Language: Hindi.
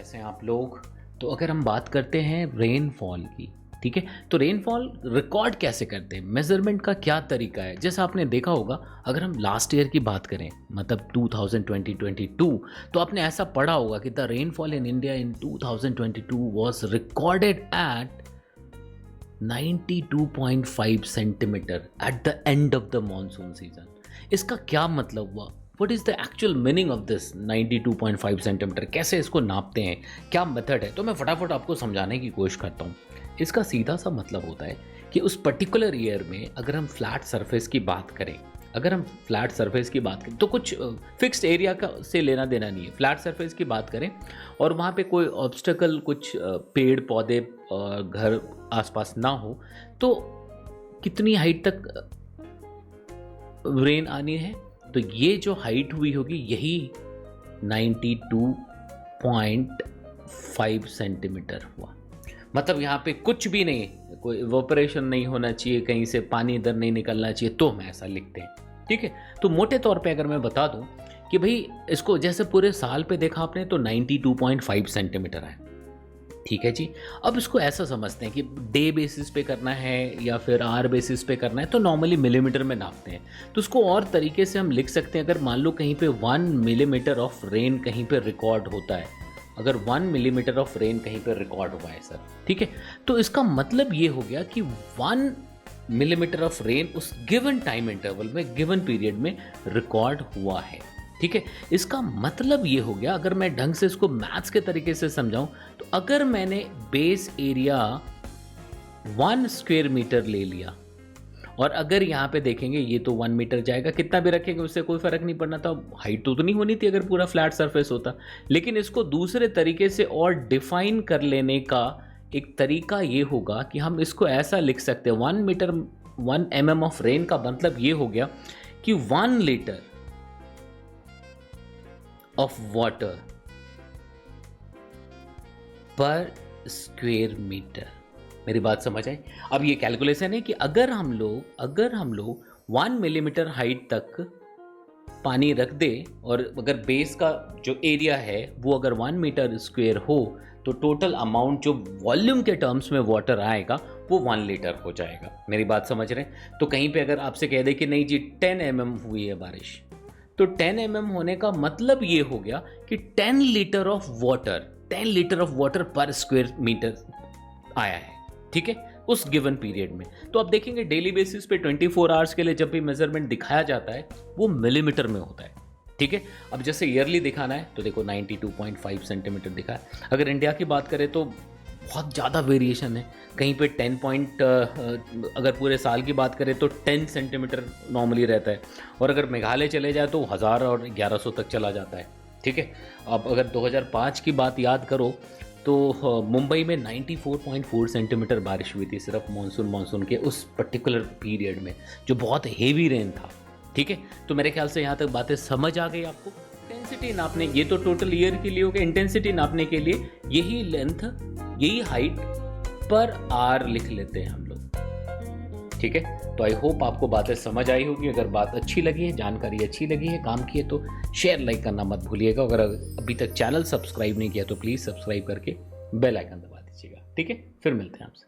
कैसे हैं आप लोग। तो अगर हम बात करते हैं रेनफॉल की, ठीक है, तो रेनफॉल रिकॉर्ड कैसे करते हैं, मेजरमेंट का क्या तरीका है। जैसा आपने देखा होगा, अगर हम लास्ट ईयर की बात करें, मतलब 2022, तो आपने ऐसा पढ़ा होगा कि the rainfall in India in 2022 was recorded at 92.5 centimetre at the end of the monsoon season. इसका क्या मतलब हुआ, what is the actual meaning of this 92.5 centimetre, कैसे इसको नापते हैं, क्या मेथड है। तो मैं फटाफट आपको समझाने की कोशिश करता हूँ। इसका सीधा सा मतलब होता है कि उस पर्टिकुलर ईयर में अगर हम फ्लैट सरफेस की बात करें, तो कुछ फिक्स्ड एरिया का से लेना देना नहीं है। फ्लैट सरफेस की बात करें और वहाँ पे कोई ऑब्स्टेकल, कुछ पेड़ पौधे घर आसपास ना हो, तो कितनी हाइट तक रेन आनी है। तो ये जो हाइट हुई होगी यही 92.5 सेंटीमीटर हुआ। मतलब यहाँ पे कुछ भी नहीं, कोई इवोपरेशन नहीं होना चाहिए, कहीं से पानी इधर नहीं निकलना चाहिए, तो हम ऐसा लिखते हैं, ठीक है। तो मोटे तौर पे अगर मैं बता दूं कि भाई इसको जैसे पूरे साल पे देखा आपने तो 92.5 सेंटीमीटर है, ठीक है जी। अब इसको ऐसा समझते हैं कि डे बेसिस पे करना है या फिर आवर बेसिस पे करना है, तो नॉर्मली मिलीमीटर में नापते हैं। तो उसको और तरीके से हम लिख सकते हैं। अगर मान लो कहीं पे 1 मिलीमीटर ऑफ रेन कहीं पे रिकॉर्ड होता है, अगर 1 मिलीमीटर ऑफ रेन कहीं पे रिकॉर्ड हुआ है सर, ठीक है, तो इसका मतलब ये हो गया कि 1 मिलीमीटर ऑफ रेन उस गिवन टाइम इंटरवल में, गिवन पीरियड में रिकॉर्ड हुआ है, ठीक है। इसका मतलब ये हो गया, अगर मैं ढंग से इसको मैथ्स के तरीके से समझाऊं, तो अगर मैंने बेस एरिया 1 स्क्वायर मीटर ले लिया, और अगर यहाँ पे देखेंगे ये तो 1 मीटर जाएगा, कितना भी रखेंगे उससे कोई फर्क नहीं पड़ना था, हाइट तो उतनी होनी थी अगर पूरा फ्लैट सरफेस होता। लेकिन इसको दूसरे तरीके से और डिफाइन कर लेने का एक तरीका ये होगा कि हम इसको ऐसा लिख सकते हैं, 1 मीटर 1 mm ऑफ रेन का मतलब ये हो गया कि 1 लीटर ऑफ वाटर पर स्क्वायर मीटर। मेरी बात समझ आई। अब ये कैलकुलेशन है कि अगर हम लोग 1 मिलीमीटर हाइट तक पानी रख दे, और अगर बेस का जो एरिया है वो अगर 1 मीटर स्क्वायर हो, तो टोटल अमाउंट जो वॉल्यूम के टर्म्स में वाटर आएगा वो 1 लीटर हो जाएगा। मेरी बात समझ रहे हैं। तो कहीं पे अगर आपसे कह दे कि नहीं जी 10 mm हुई है बारिश, तो 10 mm होने का मतलब ये हो गया कि 10 लीटर ऑफ वाटर पर स्क्वायर मीटर आया है, ठीक है, उस गिवन पीरियड में। तो आप देखेंगे डेली बेसिस पे 24 आवर्स के लिए जब भी मेजरमेंट दिखाया जाता है वो मिलीमीटर में होता है, ठीक है। अब जैसे ईयरली दिखाना है तो देखो 92.5 सेंटीमीटर दिखा है। अगर इंडिया की बात करें तो बहुत ज़्यादा वेरिएशन है। कहीं पे 10 पॉइंट, अगर पूरे साल की बात करें तो 10 सेंटीमीटर नॉर्मली रहता है, और अगर मेघालय चले जाए तो 1000 और 1100 तक चला जाता है, ठीक है। अब अगर 2005 की बात याद करो तो मुंबई में 94.4 सेंटीमीटर बारिश हुई थी सिर्फ मानसून के उस पर्टिकुलर पीरियड में, जो बहुत हेवी रेन था, ठीक है। तो मेरे ख्याल से यहाँ तक बातें समझ आ गई आपको। इंटेंसिटी नापने, ये तो टोटल ईयर के लिए हो गया। इंटेंसिटी नापने के लिए यही लेंथ, यही हाइट पर आर लिख लेते हैं हम लोग, ठीक है। तो आई होप आपको बातें समझ आई होगी। अगर बात अच्छी लगी है, जानकारी अच्छी लगी है, काम की है, तो शेयर लाइक करना मत भूलिएगा। अगर अभी तक चैनल सब्सक्राइब नहीं किया तो प्लीज़ सब्सक्राइब करके बेल आइकन दबा दीजिएगा, ठीक है। फिर मिलते हैं आपसे।